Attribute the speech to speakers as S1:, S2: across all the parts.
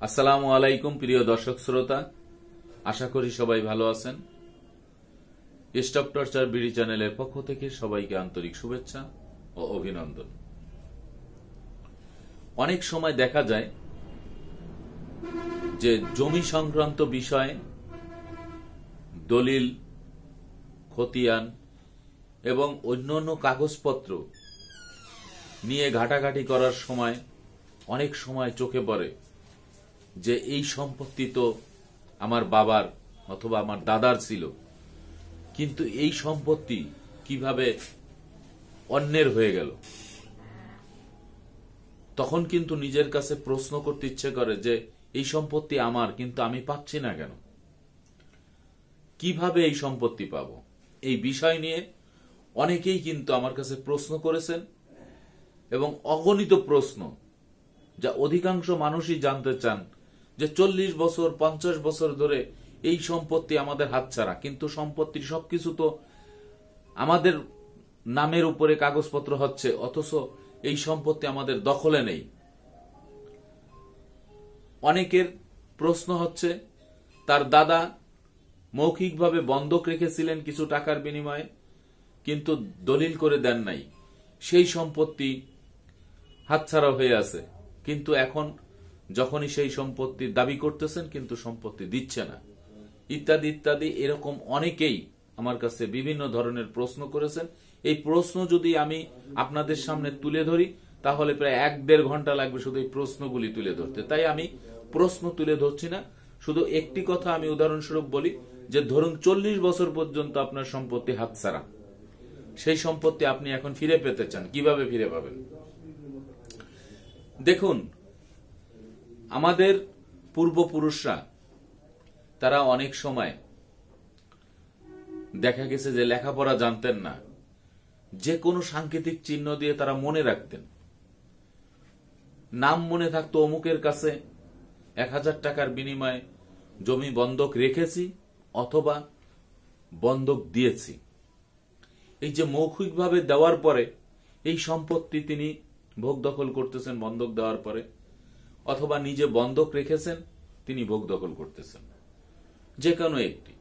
S1: আসসালামু আলাইকুম প্রিয় দর্শক শ্রোতা, আশা করি সবাই ভালো আছেন। স্টক টর্চার বিডি চ্যানেলের পক্ষ থেকে সবাইকে আন্তরিক শুভেচ্ছা ও অভিনন্দন। অনেক সময় দেখা যায় যে জমি সংক্রান্ত বিষয়ে দলিল, খতিয়ান এবং অন্যান্য কাগজপত্র নিয়ে ঘাটাঘাটি করার সময় অনেক সময় চোখে পড়ে যে এই সম্পত্তি তো আমার বাবার অথবা আমার দাদার ছিল, কিন্তু এই সম্পত্তি কিভাবে অন্যের হয়ে গেল। তখন কিন্তু নিজের কাছে প্রশ্ন করতে ইচ্ছে করে যে এই সম্পত্তি আমার, কিন্তু আমি পাচ্ছি না কেন, কিভাবে এই সম্পত্তি পাবো। এই বিষয় নিয়ে অনেকেই কিন্তু আমার কাছে প্রশ্ন করেছেন এবং অগণিত প্রশ্ন, যা অধিকাংশ মানুষই জানতে চান যে 40 বছর 50 বছর ধরে এই সম্পত্তি আমাদের হাতছাড়া, কিন্তু সম্পত্তির সবকিছু তো আমাদের নামের উপরে কাগজপত্র হচ্ছে, অথচ এই সম্পত্তি আমাদের দখলে নেই। অনেকের প্রশ্ন হচ্ছে তার দাদা মৌখিকভাবে বন্ধক রেখেছিলেন কিছু টাকার বিনিময়ে, কিন্তু দলিল করে দেন নাই, সেই সম্পত্তি হাতছাড়া হয়ে আছে, কিন্তু এখন যখনই সেই সম্পত্তির দাবি করতেছেন কিন্তু সম্পত্তি দিচ্ছে না, ইত্যাদি ইত্যাদি। এরকম অনেকেই আমার কাছে বিভিন্ন ধরনের প্রশ্ন করেছেন। এই প্রশ্ন যদি আমি আপনাদের সামনে তুলে ধরি তাহলে প্রায় 1-1.5 ঘন্টা লাগবে শুধু এই প্রশ্নগুলি তুলে ধরতে। তাই আমি প্রশ্ন তুলে ধরছি না, শুধু একটি কথা আমি উদাহরণস্বরূপ বলি যে ধরুন 40 বছর পর্যন্ত আপনার সম্পত্তি হাতছাড়া, সেই সম্পত্তি আপনি এখন ফিরে পেতে চান, কিভাবে ফিরে পাবেন? দেখুন, আমাদের পূর্বপুরুষরা তারা অনেক সময় দেখা গেছে যে লেখাপড়া জানতেন না, যে কোনো সাংকেতিক চিহ্ন দিয়ে তারা মনে রাখতেন। নাম মনে থাকতো অমুকের কাছে 1000 টাকার বিনিময়ে জমি বন্ধক রেখেছি অথবা বন্ধক দিয়েছি। এই যে মৌখিকভাবে দেওয়ার পরে এই সম্পত্তি তিনি ভোগ দখল করতেছেন বন্ধক দেওয়ার পরে, অথবা নিজে বন্ধক রেখেছেন তিনি ভোগ দখল করতেছেন, যে কোনো একটি।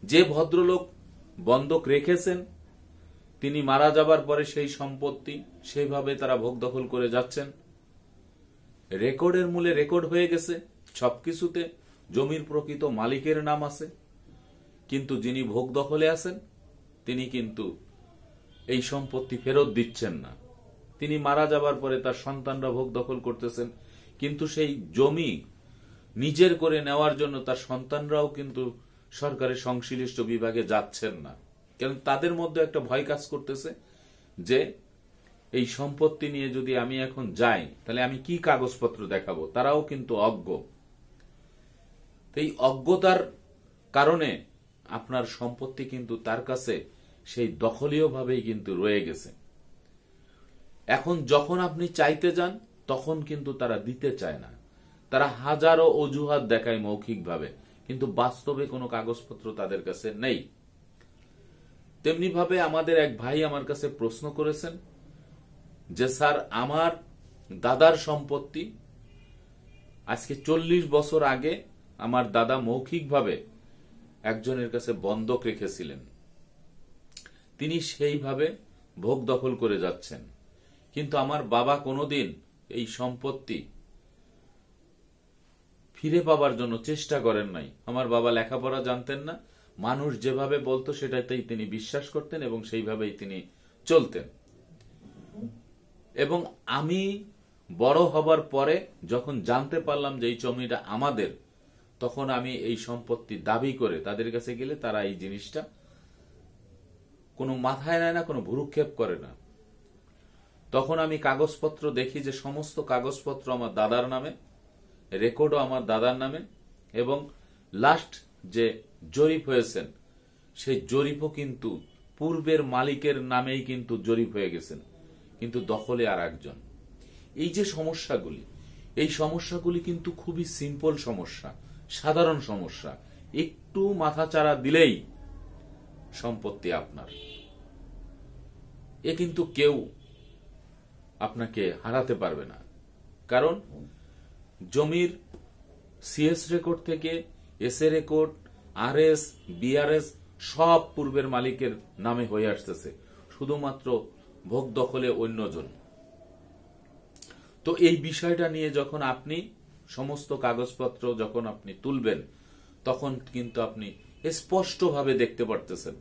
S1: যে ভদ্রলোক বন্ধক রেখেছেন তিনি মারা যাবার পরে সেই সম্পত্তি সেইভাবে তারা ভোগ দখল করে যাচ্ছেন। রেকর্ডের মূলে রেকর্ড হয়ে গেছে, সবকিছুতে জমির প্রকৃত মালিকের নাম আছে, কিন্তু যিনি ভোগ দখলে আছেন তিনি কিন্তু এই সম্পত্তি ফেরত দিচ্ছেন না। তিনি মারা যাবার পরে তার সন্তানরা ভোগ দখল করতেছেন, কিন্তু সেই জমি নিজের করে নেওয়ার জন্য তার সন্তানরাও কিন্তু সরকারের সংশ্লিষ্ট বিভাগে যাচ্ছেন না, কারণ তাদের মধ্যে একটা ভয় কাজ করতেছে যে এই সম্পত্তি নিয়ে যদি আমি এখন যাই তাহলে আমি কি কাগজপত্র দেখাবো। তারাও কিন্তু অজ্ঞ। এই অজ্ঞতার কারণে আপনার সম্পত্তি কিন্তু তার কাছে সেই দখলীয় ভাবেই কিন্তু রয়ে গেছে। এখন যখন আপনি চাইতে যান তখন কিন্তু তারা দিতে চায় না, তারা হাজারো অজুহাত দেখায় মৌখিকভাবে, কিন্তু বাস্তবে কোনো কাগজপত্র তাদের কাছে নেই। তেমনি ভাবে আমাদের এক ভাই আমার কাছে প্রশ্ন করেছেন যে স্যার, আমার দাদার সম্পত্তি আজকে 40 বছর আগে আমার দাদা মৌখিকভাবে একজনের কাছে বন্ধক রেখেছিলেন, তিনি সেইভাবে ভোগ দখল করে যাচ্ছেন, কিন্তু আমার বাবা কোনোদিন এই সম্পত্তি ফিরে পাবার জন্য চেষ্টা করেন নাই। আমার বাবা লেখাপড়া জানতেন না, মানুষ যেভাবে বলতো সেটাতেই তিনি বিশ্বাস করতেন এবং সেইভাবেই তিনি চলতেন। এবং আমি বড় হবার পরে যখন জানতে পারলাম যে এই জমিটা আমাদের, তখন আমি এই সম্পত্তি দাবি করে তাদের কাছে গেলে তারা এই জিনিসটা কোনো মাথায় নেয় না, কোনো ভুরুক্ষেপ করে না। তখন আমি কাগজপত্র দেখি যে সমস্ত কাগজপত্র আমার দাদার নামে, রেকর্ডও আমার দাদার নামে, এবং লাস্ট যে জরিপ হয়েছেন সেই জরিপও কিন্তু পূর্বের মালিকের নামেই কিন্তু জরিপ হয়ে গেছেন, কিন্তু দখলে আর একজন। এই যে সমস্যাগুলি, এই সমস্যাগুলি কিন্তু খুবই সিম্পল সমস্যা, সাধারণ সমস্যা। একটু মাথাচাড়া দিলেই সম্পত্তি আপনার। এ কিন্তু কেউ আপনাকে হারাতে পারবে না, কারণ জমির সিএস রেকর্ড থেকে এসএ রেকর্ড, আরএস, বিআরএস সব পূর্বের মালিকের নামে হয়ে আসতেছে, শুধুমাত্র ভোগ দখলে অন্যজন। তো এই বিষয়টা নিয়ে যখন আপনি সমস্ত কাগজপত্র যখন আপনি তুলবেন, তখন কিন্তু আপনি স্পষ্টভাবে দেখতে পারতেছেন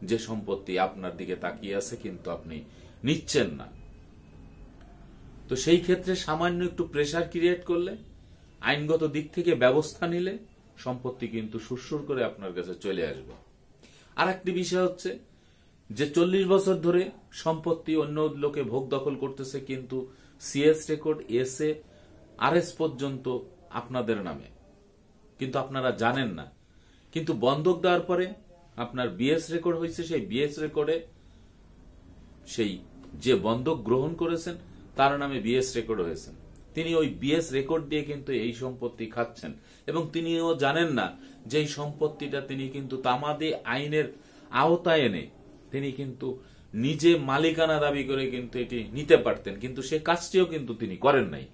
S1: যে সম্পত্তি আপনার দিকে তাকিয়ে আছে, কিন্তু আপনি নিচ্ছেন না। তো সেই ক্ষেত্রে সামান্য একটু প্রেসার ক্রিয়েট করলে, আইনগত দিক থেকে ব্যবস্থা নিলে সম্পত্তি কিন্তু সুরসুর করে আপনার কাছে চলে আসবে। আর একটি বিষয় হচ্ছে যে 40 বছর ধরে সম্পত্তি অন্য লোকে ভোগ দখল করতেছে, কিন্তু সিএস রেকর্ড, এসএ, আরএস পর্যন্ত আপনাদের নামে, কিন্তু আপনারা জানেন না। কিন্তু বন্ধক দেওয়ার পরে আপনার বিএস রেকর্ড হয়েছে, সেই বিএস রেকর্ডে সেই যে বন্ধক গ্রহণ করেছেন তার নামে বিএস রেকর্ড হয়েছে। তিনি ওই বিএস রেকর্ড দিয়ে কিন্তু এই সম্পত্তি খাচ্ছেন, এবং তিনিও জানেন না যে এই সম্পত্তিটা তিনি কিন্তু তামাদি আইনের আওতায় এনে তিনি কিন্তু নিজে মালিকানা দাবি করে কিন্তু এটি নিতে পারতেন, কিন্তু সেই কাজটিও কিন্তু তিনি করেন নাই।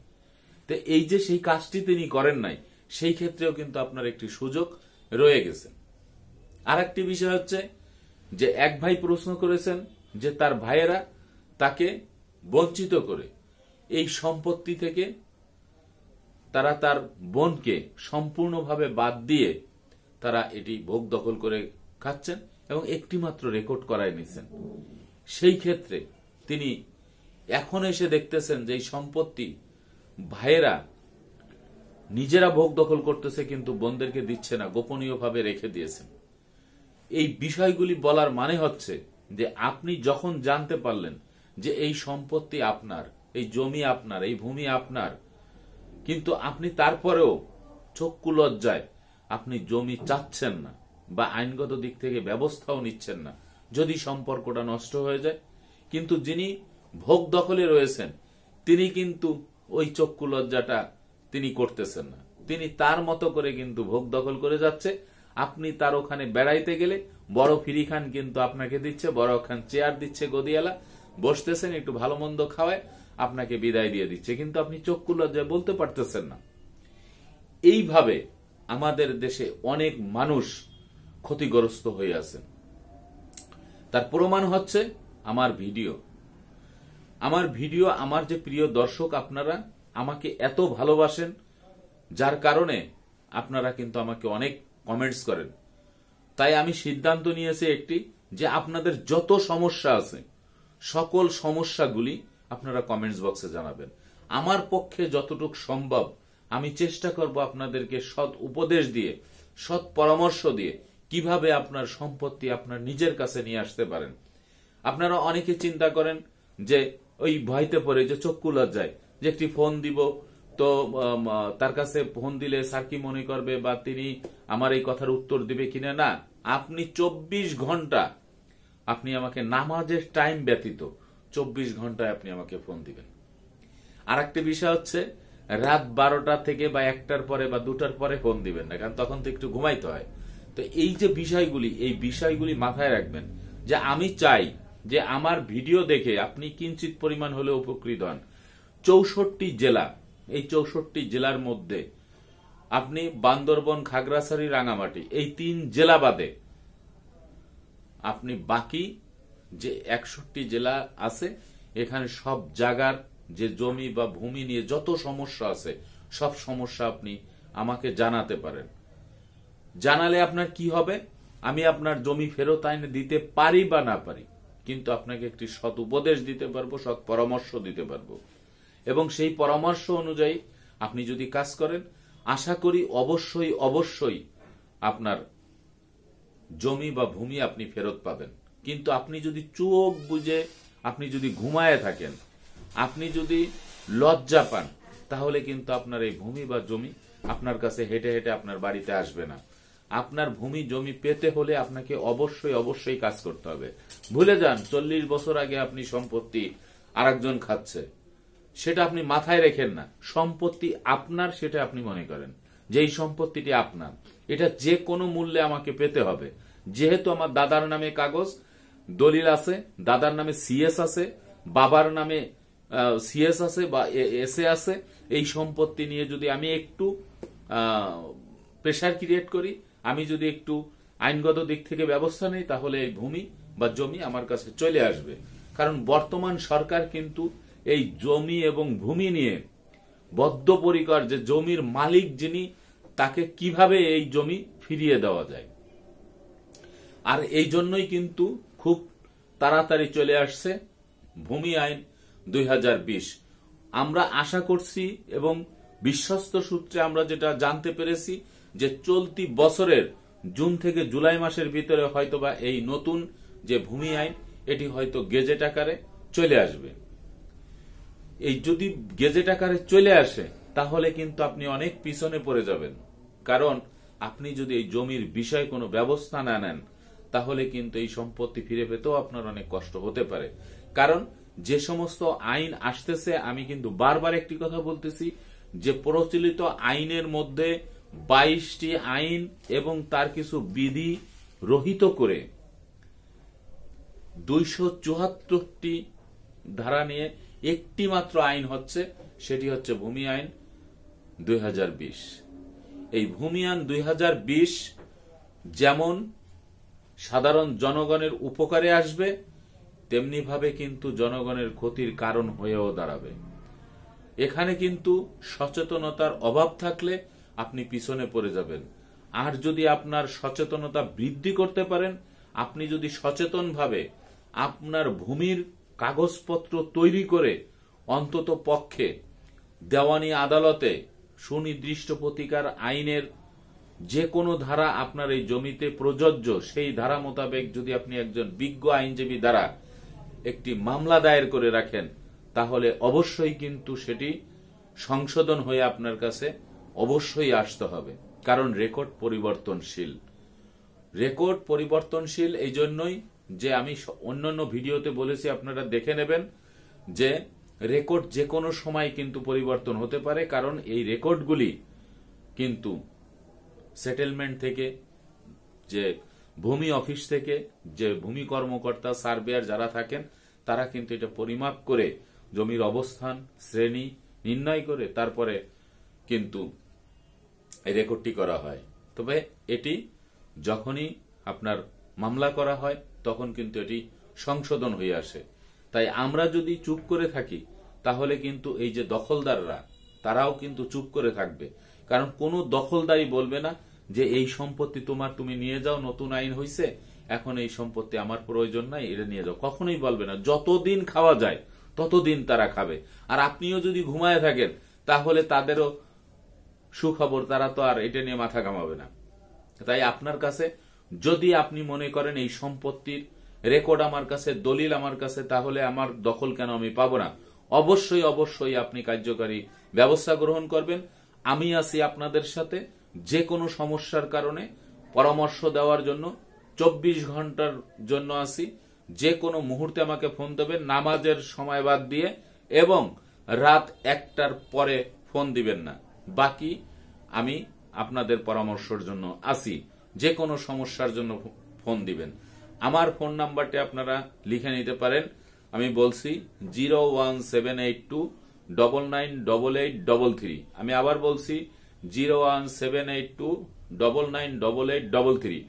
S1: তো এই যে সেই কাজটি তিনি করেন নাই, সেই ক্ষেত্রেও কিন্তু আপনার একটি সুযোগ রয়ে গেছে। আর একটি বিষয় হচ্ছে যে এক ভাই প্রশ্ন করেছেন যে তার ভাইয়েরা তাকে বঞ্চিত করে এই সম্পত্তি থেকে তারা তার বোনকে সম্পূর্ণভাবে বাদ দিয়ে তারা এটি ভোগ দখল করে খাচ্ছেন এবং একটি মাত্র রেকর্ড করায় নিছেন। সেই ক্ষেত্রে তিনি এখন এসে দেখতেছেন যে এই সম্পত্তি ভাইয়েরা নিজেরা ভোগ দখল করতেছে, কিন্তু বোনদেরকে দিচ্ছে না, গোপনীয়ভাবে রেখে দিয়েছেন। এই বিষয়গুলি বলার মানে হচ্ছে যে আপনি যখন জানতে পারলেন যে এই সম্পত্তি আপনার, এই জমি আপনার, এই ভূমি আপনার, কিন্তু আপনি তারপরেও চক্ষু লজ্জায় আপনি জমি চাচ্ছেন না বা আইনগত দিক থেকে ব্যবস্থাও নিচ্ছেন না, যদি সম্পর্কটা নষ্ট হয়ে যায়। কিন্তু যিনি ভোগ দখলে রয়েছেন তিনি কিন্তু ওই চক্ষু লজ্জাটা তিনি করতেছেন না, তিনি তার মতো করে কিন্তু ভোগ দখল করে যাচ্ছে। আপনি তার ওখানে বেড়াইতে গেলে বড় ফিরি খান কিন্তু আপনাকে দিচ্ছে, বড় খান চেয়ার দিচ্ছে, গদিয়ালা বসতেছেন, একটু ভালো মন্দ খাওয়ায় আপনাকে বিদায় দিয়ে দিচ্ছে, কিন্তু আপনি চক্ষু লজ্জায় বলতে পারতেছেন না। এইভাবে আমাদের দেশে অনেক মানুষ ক্ষতিগ্রস্ত হয়ে আছেন। তার প্রমাণ হচ্ছে আমার ভিডিও। আমার যে প্রিয় দর্শক, আপনারা আমাকে এত ভালোবাসেন, যার কারণে আপনারা কিন্তু আমাকে অনেক কমেন্টস করেন। তাই আমি সিদ্ধান্ত নিয়েছি একটি, যে আপনাদের যত সমস্যা আছে সকল সমস্যাগুলি আপনারা কমেন্টস বক্সে জানাবেন। আমার পক্ষে যতটুকু সম্ভব আমি চেষ্টা করব আপনাদেরকে সৎ উপদেশ দিয়ে, সৎ পরামর্শ দিয়ে কিভাবে আপনার সম্পত্তি আপনার নিজের কাছে নিয়ে আসতে পারেন। আপনারা অনেকে চিন্তা করেন যে ওই ভয়তে পড়ে, যে চক্ষু লজ্জায় যে একটি ফোন দিব, তো তার কাছে ফোন দিলে স্যার কি মনে করবে, বা তিনি আমার এই কথার উত্তর দিবে কিনা। না, আপনি 24 ঘন্টা আপনি আমাকে নামাজের টাইম ব্যতীত 24 ঘন্টায় আপনি আমাকে ফোন দিবেন। আর একটা বিষয় হচ্ছে রাত 12টা থেকে বা 1টার পরে বা 2টার পরে ফোন দিবেন না, কারণ তখন তো একটু ঘুমাইতে হয়। তো এই যে বিষয়গুলি, এই বিষয়গুলি মাথায় রাখবেন, যে আমি চাই যে আমার ভিডিও দেখে আপনি কিঞ্চিত পরিমাণ হলে উপকৃত হন। 64 জেলা, এই 64 জেলার মধ্যে আপনি বান্দরবন, খাগড়াছড়ি, রাঙামাটি এই 3 জেলা বাদে আপনি বাকি যে 61 জেলা আছে, এখানে সব জায়গার যে জমি বা ভূমি নিয়ে যত সমস্যা আছে সব সমস্যা আপনি আমাকে জানাতে পারেন। জানালে আপনার কি হবে, আমি আপনার জমি ফেরত আইনে দিতে পারি বা না পারি, কিন্তু আপনাকে একটি সৎ উপদেশ দিতে পারবো, সৎ পরামর্শ দিতে পারবো, এবং সেই পরামর্শ অনুযায়ী আপনি যদি কাজ করেন, আশা করি অবশ্যই অবশ্যই আপনার জমি বা ভূমি আপনি ফেরত পাবেন। কিন্তু আপনি যদি চোখ বুঝে আপনি যদি ঘুমায় থাকেন, আপনি যদি লজ্জা পান, তাহলে কিন্তু আপনার এই ভূমি বা জমি আপনার কাছে হেঁটে হেঁটে আপনার বাড়িতে আসবে না। আপনার ভূমি জমি পেতে হলে আপনাকে অবশ্যই অবশ্যই কাজ করতে হবে। ভুলে যান 40 বছর আগে আপনি সম্পত্তি আরেকজন খাচ্ছে, সেটা আপনি মাথায় রেখেন না। সম্পত্তি আপনার, সেটা আপনি মনে করেন যে এই সম্পত্তিটি আপনার, এটা যে কোনো মূল্যে আমাকে পেতে হবে। যেহেতু আমার দাদার নামে কাগজ দলিল আছে, দাদার নামে সিএস আছে, বাবার নামে সিএস আছে বা এসএ আছে, এই সম্পত্তি নিয়ে যদি আমি একটু প্রেসার ক্রিয়েট করি, আমি যদি একটু আইনগত দিক থেকে ব্যবস্থা নেই, তাহলে এই ভূমি বা জমি আমার কাছে চলে আসবে। কারণ বর্তমান সরকার কিন্তু এই জমি এবং ভূমি নিয়ে বদ্ধপরিকর, যে জমির মালিক যিনি তাকে কিভাবে এই জমি ফিরিয়ে দেওয়া যায়। আর এই জন্যই কিন্তু খুব তাড়াতাড়ি চলে আসছে ভূমি আইন 2020। আমরা আশা করছি এবং বিশ্বস্ত সূত্রে আমরা যেটা জানতে পেরেছি যে চলতি বছরের জুন থেকে জুলাই মাসের ভিতরে হয়তোবা এই নতুন যে ভূমি আইন এটি হয়তো গেজেট আকারে চলে আসবে। এই যদি গেজেট আকারে চলে আসে তাহলে কিন্তু আপনি অনেক পিছনে পড়ে যাবেন। কারণ আপনি যদি এই জমির বিষয়ে কোনো ব্যবস্থা না নেন তাহলে কিন্তু এই সম্পত্তি ফিরে পেতেও আপনার অনেক কষ্ট হতে পারে। কারণ যে সমস্ত আইন আসতেছে, আমি কিন্তু বারবার একটি কথা বলতেছি যে প্রচলিত আইনের মধ্যে 22টি আইন এবং তার কিছু বিধি রহিত করে 274টি ধারা নিয়ে একটি মাত্র আইন হচ্ছে, সেটি হচ্ছে ভূমি আইন 2020। এই ভূমি আইন 2020 যেমন সাধারণ জনগণের উপকারে আসবে, তেমনি ভাবে কিন্তু জনগণের ক্ষতির কারণ হয়েও দাঁড়াবে। এখানে কিন্তু সচেতনতার অভাব থাকলে আপনি পিছনে পড়ে যাবেন। আর যদি আপনার সচেতনতা বৃদ্ধি করতে পারেন, আপনি যদি সচেতনভাবে আপনার ভূমির কাগজপত্র তৈরি করে অন্তত পক্ষে দেওয়ানি আদালতে সুনির্দিষ্ট প্রতিকার আইনের যে কোনো ধারা আপনার এই জমিতে প্রযোজ্য, সেই ধারা মোতাবেক যদি আপনি একজন বিজ্ঞ আইনজীবী দ্বারা একটি মামলা দায়ের করে রাখেন, তাহলে অবশ্যই কিন্তু সেটি সংশোধন হয়ে আপনার কাছে অবশ্যই আসতে হবে। কারণ রেকর্ড পরিবর্তনশীল। রেকর্ড পরিবর্তনশীল এই জন্যই যে আমি অন্যান্য ভিডিওতে বলেছি, আপনারা দেখে নেবেন যে রেকর্ড যে কোনো সময় কিন্তু পরিবর্তন হতে পারে। কারণ এই রেকর্ডগুলি কিন্তু সেটেলমেন্ট থেকে, যে ভূমি অফিস থেকে যে ভূমি কর্মকর্তা সার্ভেয়ার যারা থাকেন, তারা কিন্তু এটা পরিমাপ করে জমির অবস্থান শ্রেণী নির্ণয় করে তারপরে কিন্তু এই রেকর্ডটি করা হয়। তবে এটি যখনই আপনার মামলা করা হয় তখন কিন্তু এটি সংশোধন হয়ে আসে। তাই আমরা যদি চুপ করে থাকি তাহলে কিন্তু এই যে দখলদাররা তারাও কিন্তু চুপ করে থাকবে। কারণ কোনো দখলদারই বলবে না যে এই সম্পত্তি তোমার, তুমি নিয়ে যাও, নতুন আইন হয়েছে, এখন এই সম্পত্তি আমার প্রয়োজন নাই, এটা নিয়ে যাও। কখনোই বলবে না। যতদিন খাওয়া যায় ততদিন তারা খাবে। আর আপনিও যদি ঘুমায় থাকেন তাহলে তাদেরও সুখবর, তারা তো আর এটা নিয়ে মাথা ঘামাবে না। তাই আপনার কাছে যদি আপনি মনে করেন এই সম্পত্তির রেকর্ড আমার কাছে, দলিল আমার কাছে, তাহলে আমার দখল কেন আমি পাবো না, অবশ্যই অবশ্যই আপনি কার্যকারী ব্যবস্থা গ্রহণ করবেন। আমি আছি আপনাদের সাথে। যে কোনো সমস্যার কারণে পরামর্শ দেওয়ার জন্য 24 ঘন্টার জন্য আছি। যে কোনো মুহূর্তে আমাকে ফোন দেবেন, নামাজের সময় বাদ দিয়ে, এবং রাত 1টার পরে ফোন দিবেন না। বাকি আমি আপনাদের পরামর্শের জন্য আছি। যে কোনো সমস্যার জন্য ফোন দিবেন। আমার ফোন নাম্বারটি আপনারা লিখে নিতে পারেন। আমি বলছি 01782998833। আমি আবার বলছি 01782998833।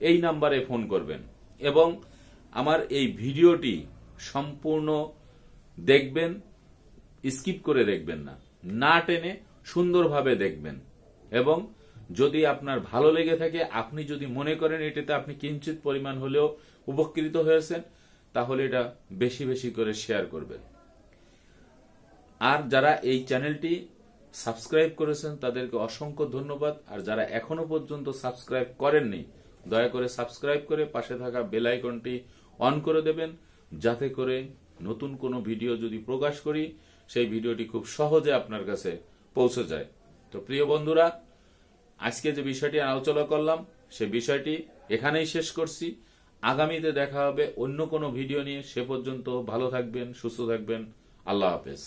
S1: এই নাম্বারে ফোন করবেন এবং আমার এই ভিডিওটি সম্পূর্ণ দেখবেন, স্কিপ করে দেখবেন না, না টেনে সুন্দরভাবে দেখবেন। এবং যদি আপনার ভালো লেগে থাকে, আপনি যদি মনে করেন এটাতে আপনি কিঞ্চিত পরিমাণ হলেও উপকৃত হয়েছেন, তাহলে এটা বেশি বেশি করে শেয়ার করবেন। আর যারা এই চ্যানেলটি সাবস্ক্রাইব করেছেন তাদেরকে অসংখ্য ধন্যবাদ। আর যারা এখনো পর্যন্ত সাবস্ক্রাইব করেননি, দয়া করে সাবস্ক্রাইব করে পাশে থাকা বেল আইকনটি অন করে দেবেন, যাতে করে নতুন কোনো ভিডিও যদি প্রকাশ করি সেই ভিডিওটি খুব সহজে আপনার কাছে পৌঁছে যায়। তো প্রিয় বন্ধুরা, আজকে যে বিষয়টি আলোচনা করলাম সে বিষয়টি এখানেই শেষ করছি। আগামীতে দেখা হবে অন্য কোনো ভিডিও নিয়ে। সে পর্যন্ত ভালো থাকবেন, সুস্থ থাকবেন। আল্লাহ হাফেজ।